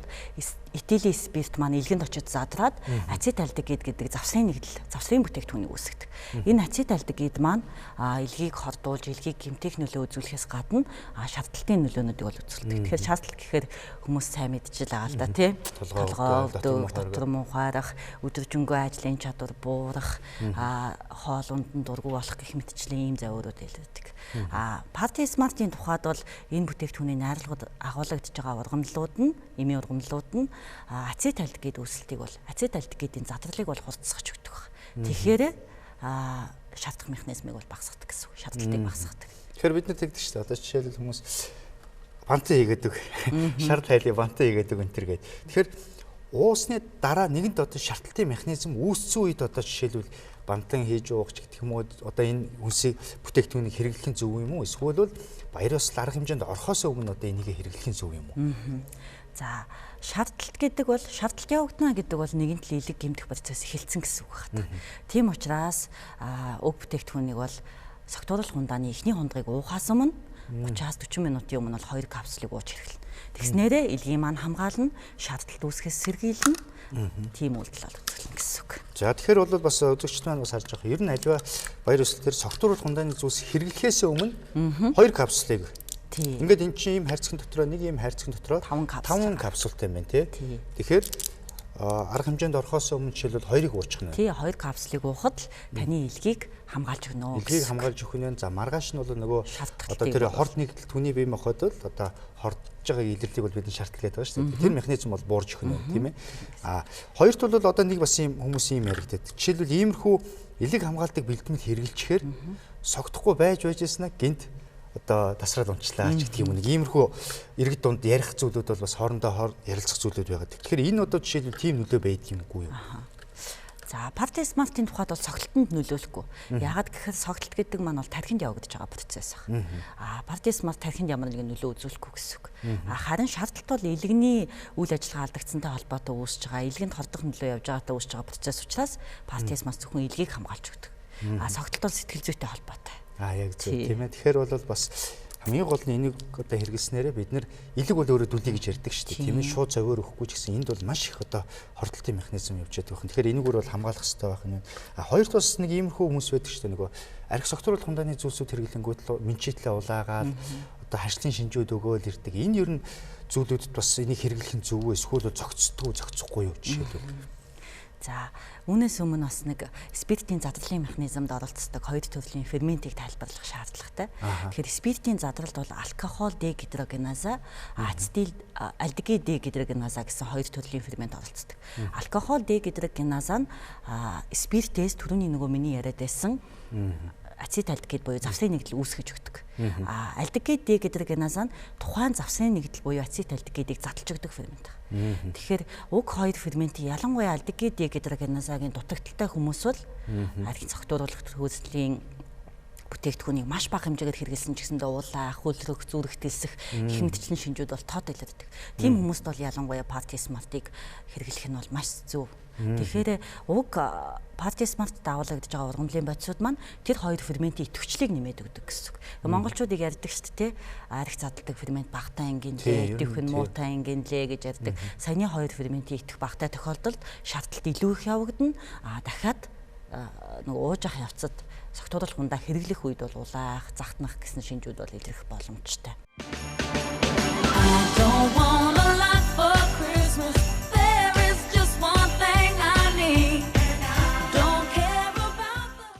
этилийн спирт маань илгэнд очиж задраад ацетальдегид гэдэг завсрын бүтээгдэхүүнийг үүсгэдэг. Энэ ацетальдегид маань илгийг хордуулж, илгийг гэмтэх нөлөө үзүүлэхээс гадна шаардталтын нөлөөнүүдийг бол үзүүлдэг. Тэгэхээр шаардталт гэхээр хүмүүс сайн мэдчихэл байгаа л да тийм. Толгой, дотор мухаарах, өдөржингөө ажлын чадвар буурах, хоолунд нь дургу болох гэх мэтчлэн ийм завиурууд илэрдэг. Party Smart-ийн тухайд бол энэ бүтээгдэхүүний найрлагад агуулгадж байгаа ургамлууд нь, эмийн ургамлууд нь ацетальдегид үүсэлтийг бол ацетальдегидийн задралыг бол хурцсгаж өгдөг. Тэгэхээр шаардах механизмыг бол багасгадаг гэсэн үг. Шаардлагыг багасгадаг. Тэгэхээр бид нар тэгдэг шүү дээ. Одоо жишээлбэл хүмүүс бантан хийгээд өг, шар тайлыг бантан хийгээд өг энэ төр гээд. Тэгэхээр уусны дараа нэгэнт одоо шарталтын механизм үүссэн үед одоо жишээлбэл бантлан хийж уух гэх юм уу одоо энэ хүнсийг бүтээгдэхүүнийг хэрэглэх нь зөв юм уу? Эсвэл бол баяр ёслол арга хэмжээнд орохоос өмнө одоо энийг хэрэглэх нь зөв юм уу? За шартлт гэдэг бол шартлт явагдана гэдэг бол нэгэн төл илэг гэмтэх процесс эхэлсэн гэсэн үг байна. Тийм учраас уг бүтээгдэхүүнийг бол согтууруулах хундааны эхний хундагыг уухаас өмнө 30-40 минутын өмнө бол 2 капсулыг ууж хэрэглэнэ. Тэгснээрээ илгийн маань хамгаална, шартлт үүсгэхээс сэргийлнэ. Тийм үйлдэл үзүүлнэ гэсэн үг. За тэгэхээр бол бас үзэгчд маань бас харж байгаа. Ер нь аливаа баяр ёслол төр согтууруулах хундааны зүйлс хэрэглэхээс өмнө 2 капсулыг. Ингээд эн чинь ийм хайрцагын дотроо нэг ийм хайрцагын дотроо 5 капсултай юм байна тий. Тэгэхээр арга хэмжээнд орохоос өмнө жишээлбэл 2-ыг уучих нь. Тий, 2 капсулыг уухад л таны илгийг хамгаалж өгнө. Илгийг хамгаалж өгөх нь за маргааш нь бол нөгөө одоо тэр хорт нэгдэл түүний бие махбод л одоо хордож байгаа илэрлийг бол бид шаардлага гэдэг байгаа шүү дээ. Тэр механизм бол буурж өгөх нь тийм ээ. Хоёрт бол одоо нэг бас юм хүмүүсийн юм яригдаад. Жишээлбэл иймэрхүү илэг хамгаалдаг бэлтгэл хэрэглэчихээр согтохгүй байж байжсна гинт одоо тасрал унчлаа ч гэх юм нэг иймэрхүү иргэд дунд ярих зүйлүүд бол бас хоорондоо ярилцах зүйлүүд байгаа. Тэгэхээр энэ одоо жишээлбэл тийм нөлөө байдаг юмгүй юу? За парти смартын тухайд бол согтолтонд нөлөөлөхгүй. Яагаад гэхээр согтолт гэдэг маань бол тархинд явагдаж байгаа процесс байна. Парти смарт тархинд ямар нэгэн нөлөө үзүүлэхгүй гэсэн үг. Харин шартлт бол илгэний үйл ажиллагаа алдагдсантай холбоотой үүсэж байгаа, илгэнд хордох нөлөө явж байгаатай үүсэж байгаа процесс учраас парти смарт зөвхөн илгийг хамгаалж өгдөг. Согтолт бол сэтгэл зүйтэй холбоотой. Яг зөв тийм ээ. Тэгэхээр бол бас хамгийн гол нь энийг одоо хэрэглэснээрээ бид нэр илэг бол өөрөө дүлий гэж ярьдаг шүү дээ. Тийм ээ. Шууд завьөр өгөхгүй ч гэсэн энд бол маш их одоо хордлтын механизм явж байгаа. Тэгэхээр энийгээр бол хамгаалах хэрэгтэй байх нь. Хоёрт бас нэг иймэрхүү хүмүүс байдаг шүү дээ. Нөгөө арх согтууруулах хундааны зүйлсүүд хэрэглэнгүүт л минчитлээ улаагаад одоо харшлын шинжүүд өгөөл ирдэг. Энэ ер нь зүйлүүдэд бас энийг хэрэглэх нь зөв үү? Эсвэл зохицохгүй юу жишээлбэл. За үүнээс өмнө бас нэг спиртийн задралын механизмд оролцдог 2 төрлийн ферментийг тайлбарлах шаардлагатай. Тэгэхээр спиртийн задралд бол алкохол дегидрогеназа, ацетил альдегид дегидрогеназа гэсэн 2 төрлийн фермент оролцдог. Алкохол дегидрогеназа нь спиртээс түрүүний нөгөө миний яриад байсан ацетальдегид буюу завсрын нэгдэл үүсгэж өгдөг. Альдегид дегидрогеназа нь тухайн завсрын нэгдэл буюу ацетальдегидийг задлж өгдөг фермент. Тэгэхээр уг 2 ферментийн ялангуяа альдегид дегидрогеназагийн дутагдaltaй хүмүүс бол архин цогтууруулах хөөцлийн бүтээгдэхүүнийг маш бага хэмжээгээр хэрэглэсэн ч гэсэндээ уулаа, хөлрөх, зүрх дэлсэх гэх мэтчлийн шинжүүд бол тод илэрдэг. Тийм хүмүүст бол ялангуяа парти смартыг хэрэглэх нь бол маш зөв. Тэгэхээр уг парти смарт даавлагдж байгаа ургамлын бодисууд маань тэр 2 ферментийн идэвхжлийг нэмээд өгдөг гэсэн үг. Монголчуудыг ярьдаг шүү дээ. Арх задалдаг фермент багтаа ингэнлээ, идэвх нь муутай ингэнлээ гэж ярьдаг. Саяны 2 ферментийн идэх багтаа тохиолдолд шартлт илүү их явагдана. Дахиад нөгөө ууж ах явцад согтууруулах хундаа хэрэглэх үед бол улаах, захтнах гэсэн шинжүүд бол илэрх боломжтой.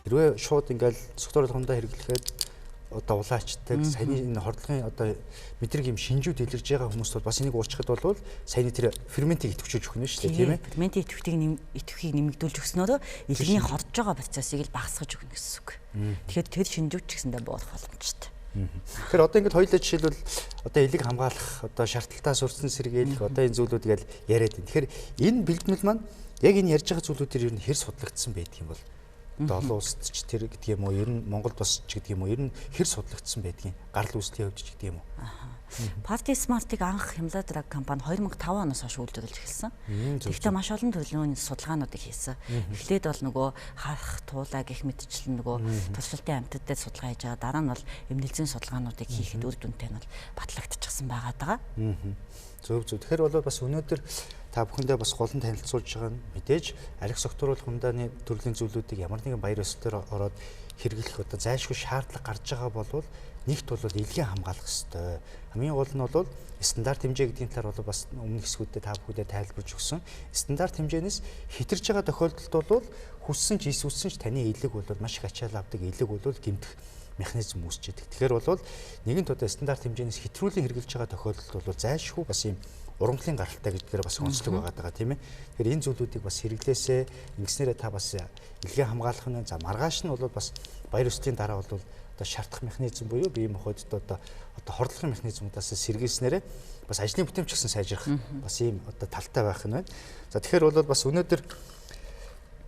Хэрвээ шууд ингээл согтууруулах хундаа хэрэглэхэд одоо улаачдаг саяны энэ хордлогын одоо мэдрэг юм шинжүүд илэрж байгаа хүмүүс бол бас энийг уучихад бол саяны тэр ферментийг идэвхжүүлж өгнө шүү дээ тийм ээ. Ферментийн идэвхийг нэмэгдүүлж өгснөөрөө илгийн хордож байгаа процессыг л багасгаж өгнө гэсэн үг. Тэгэхээр тэр шинжүүд ч гэсэндээ буудах боломжтой. Тэгэхээр одоо ингээд хоёулаа жишээлбэл одоо илэг хамгаалах одоо шаардлагатаа сурсан сэргийлэх одоо энэ зүйлүүд гээл яриад байна. Тэгэхээр энэ бэлтгэл маань яг энэ ярьж байгаа зүйлүүдээр ер нь хэр судлагдсан байдаг юм бол одоо олон улсад ч тэр гэдэг юм уу ер нь Монголд бас ч гэдэг юм уу ер нь хэр судлагдсан байдгийг гарал үүслийн хувьд ч гэдэг юм уу. Парти смартыг анх Хямлаа драг компани 2005 оноос хойш үйлдвэрлэж эхэлсэн. Тэгэхдээ маш олон төрлийн судалгаануудыг хийсэн. Эхлээд бол нөгөө харах, туулаа гэх мэтчлэн нөгөө туршилтын амьтад дээр судалгаа хийж байгаа. Дараа нь бол эмнэлзийн судалгаануудыг хийхэд үр дүнтэй нь бол батлагдчихсан байгаа. Зөв. Тэгэхээр бол бас өнөөдөр та бүхэндээ бас гол нь танилцуулж байгаа нь мэдээж арх согтууруулах хундааны төрлийн зүйлүүдийг ямар нэгэн баяр ёслолоор ороод хэрэглэх одоо зайлшгүй шаардлага гарч байгаа бол нэгт бол илгээ хамгаалах ёстой. Хамгийн гол нь бол стандарт хэмжээ гэдгийн талаар бол бас өмнөх хэсгүүдэд та бүхэндээ тайлбарж өгсөн. Стандарт хэмжээнээс хэтэрж байгаа тохиолдолд бол хүссэн ч эсвэлсэн ч таны илэг бол маш их ачаал авдаг илэг бол гэмтэх механизм үүсч идэг. Тэгэхээр бол нэгэнт одоо стандарт хэмжээнээс хэтрүүлэн хэрэгжилж байгаа тохиолдолд бол зайлшгүй бас ийм урамлын гаралтай гэдгээр бас онцлог байгаа тийм ээ. Тэгэхээр энэ зүйлүүдийг бас хэрэглээсээ ингэснээрээ та бас илгээ хамгаалах нь за маргааш нь бол бас баяр ёслолын дараа бол одоо шаардах механизм буюу бие махбодд одоо хордлогын механизмудаас сэргийлснээрээ бас ажлын бүтээмж гэсэн сайжрах бас ийм одоо талтай байх нь байна. За тэгэхээр бол бас өнөөдөр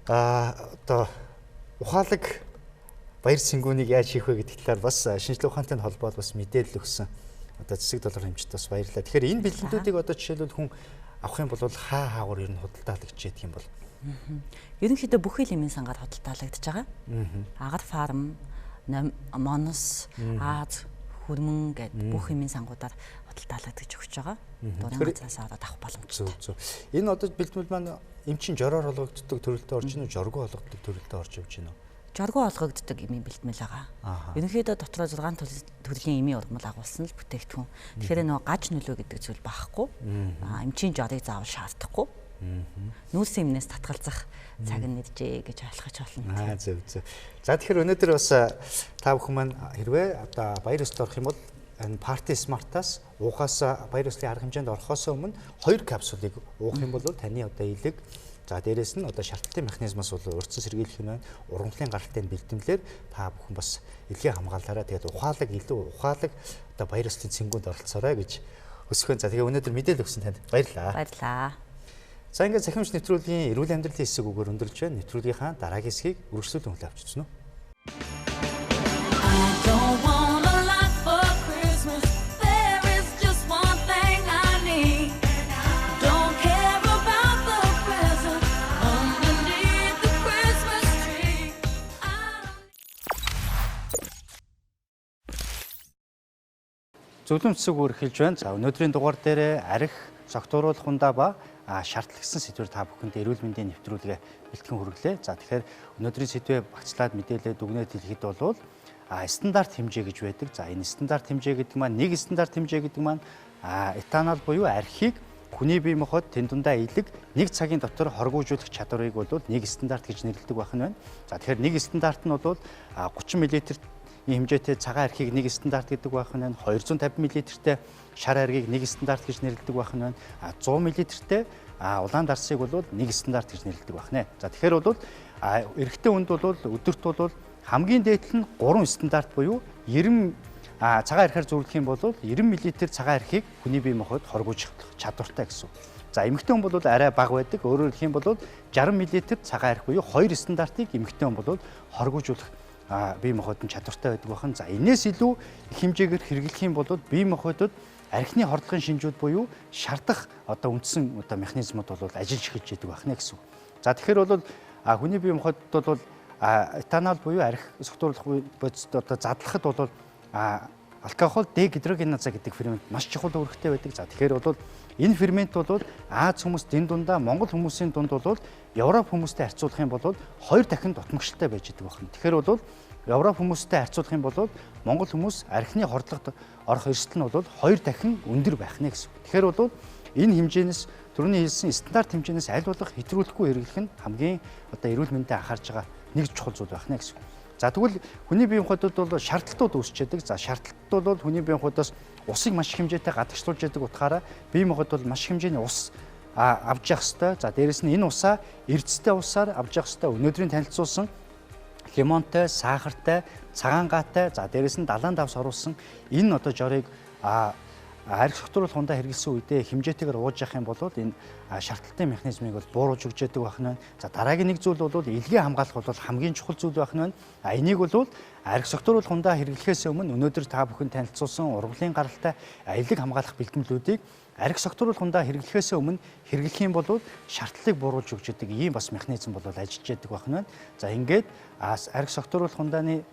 одоо ухаалаг баяр сэнгүүнийг яаж хийх вэ гэдэг талаар бас шинжилгээ ухаантай холбоод бас мэдээлэл өгсөн одоо засаг доллар хэмжээт бас баярлалаа. Тэгэхээр энэ бэлэнтүүдийг одоо жишээлбэл хүн авах юм бол хаагуур ер нь худалдаалагдж ядг юм бол ерөнхийдөө бүхий л эмийн сангаар худалдаалагдж байгаа. Агар фарм, Монос, Аз, Хүрмэн гэдэг бүх эмийн сангуудаар худалдаалагдаж өгч байгаа. Дурын газраас аваад авах боломжтой. Энэ одоо бэлтгэл маань эмчийн жороор олгогддог төрөлтөд орж ийн үү, жоргоо олгогддог төрөлтөд орж явж байна уу? Жоргоо олгогддог эмийн бэлтгэл байгаа. Ерөнхийдөө дотроо 6 төрлийн эмийн ургамал агуулсан л бүтээгдэхүүн. Тэгэхээр нөгөө гаж нөлөө гэдэг зүйл байхгүй. Эмчийн жорыг заавал шаардахгүй. Нүүрсэн эмнээс татгалзах цаг нь нэджээ гэж ойлгож болно. Зөв. За тэгэхээр өнөөдөр бас та бүхэн маань хэрвээ одоо баяр ёслолд орох юм бол энэ Party Smart-аас уухаас баяр ёслолын арга хэмжээнд орохоос өмнө 2 капсулыг уух юм бол таны одоо илэг за дээрэс нь одоо шаардлагатай механизмаас бол урьдчилан сэргийлэх нь урамлын гаралтай бэлтгэлээр та бүхэн бас илгээ хамгаалаарай. Тэгээд илүү ухаалаг одоо баяр ёслолын цэнгүүнд оролцоорой гэж өсгөн. За тэгээ өнөөдөр мэдээлэл өгсөн танд баярлалаа. Баярлалаа. За ингээд Tsahim нэвтрүүлгийн эрүүл амьдралын хэсэг үгээр өндөрлж байна. Нэвтрүүлгийнхаа дараагийн хэсгийг үргэлжлүүлэн хүлээн авч үзсэн үү? Зөвлөм хэсэг үгээр эхэлж байна. За өнөөдрийн дугаар дээр арх согтууруулах хундаа ба шаардлагатай сэдвээр та бүхэнд эрүүл мэндийн нэвтрүүлгээ бэлтгэн хүргэлээ. За тэгэхээр өнөөдрийн сэдвээ багцлаад мэдээлэл дүгнэлт хэлэхэд бол стандарт хэмжээ гэж байдаг. За энэ стандарт хэмжээ гэдэг маань нэг стандарт хэмжээ гэдэг маань этанол буюу архийг хүний бие махбод тэн дундаа илэг нэг цагийн дотор хоргоожуулах чадварыг бол нэг стандарт гэж нэрлэдэг байх нь байна. За тэгэхээр нэг стандарт нь бол 30 мл хэмжээтэй цагаан архийг нэг стандарт гэдэг байх нь байна. 250 мл-тэй шар аргийг нэг стандарт гэж нэрлэдэг байх нь байна. 100 мл-тэй улаан дарсыг бол нэг стандарт гэж нэрлэдэг байх нэ. За тэгэхээр бол эрэгтэй хүнд бол өдөрт бол хамгийн дээдл нь 3 стандарт буюу 90 цагаан архиар зөвлөх юм бол 90 мл цагаан архийг хүний бие махбод хоргоож чадвартай гэсэн. За эмэгтэй хүн бол арай бага байдаг. Өөрөөр хэлэх юм бол 60 мл цагаан архи буюу 2 стандартыг эмэгтэй хүн бол хоргоожуулах бие махбодын чадвартай байдаг бахан. За энэс илүү их хэмжээгээр хэрэглэх юм бол бие махбодод архины хордлогын шинжүүд буюу шаардах одоо үндсэн одоо механизмууд бол ажиллаж эхэлж байдаг байна гэсэн. За тэгэхээр бол хүний бие махбодод бол этанол буюу архи согтууруулах бодисд одоо задлахад бол алкогол дегидрогеназа гэдэг фермент маш чухал үүрэгтэй байдаг. За тэгэхээр бол энэ фермент бол Аз хүмүүсийн дундаа Монгол хүмүүсийн дунд бол Европ хүмүүстэй харьцуулах юм бол 2 дахин дутмагшилтай байж байгаа байна. Тэгэхээр бол Европ хүмүүстэй харьцуулах юм бол Монгол хүмүүс архины хордлогод орох эрсдэл нь бол 2 дахин өндөр байх нэ гэсэн. Тэгэхээр бол энэ хэмжээнээс түрүүний хэлсэн стандарт хэмжээнээс аль болох хэтрүүлэхгүй хэрэглэх нь хамгийн одоо эрүүл мэндэд анхаарч байгаа нэг чухал зүйл байх нэ гэсэн. За тэгвэл хүний бие махбодод бол шаардлагатууд үүсчээдэг. За шаардлагатууд бол хүний бие махбодоос усыг маш их хэмжээтэй гадагшлуулж яадаг утгаараа бие махбод бол маш хэмжээний ус авч явах ёстой. За дээрэс нь энэ усаа эрдэстэй усаар авч явах ёстой. Өнөөдрийн танилцуулсан лимонтой, сахартай, цагаан гаатай, за дээрэс нь далайн давс оруулсан энэ одоо жорыг арх согтууруулах хундаа хэрэглэсэн үедээ хэмжээтэйгээр ууж явах юм бол энэ шаардлагатай механизмыг бол бууруулж өгч яадаг байх нь. За дараагийн нэг зүйл бол илгээ хамгаалах бол хамгийн чухал зүйл байх нь. Энийг бол арх согтууруулах хундаа хэрэглэхээс өмнө өнөөдөр та бүхэн танилцуулсан ургамлын гаралтай илэг хамгаалах бэлтгэлүүдийг арх согтууруулах хундаа хэрэглэхээс өмнө хэрэглэх юм бол шаардлагыг бууруулж өгч яадаг ийм бас механизм бол ажиллаж яадаг байх нь. За ингээд арх согтууруулах хундааны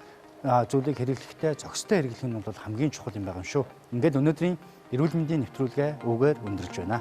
зүйлийг хэрэглэхдээ зохистой хэрэглэх нь бол хамгийн чухал юм байгаа юм шүү. Ингээд өнөөдрийн эрүүл мэндийн нэвтрүүлгээ үгээр өндөрлж байна.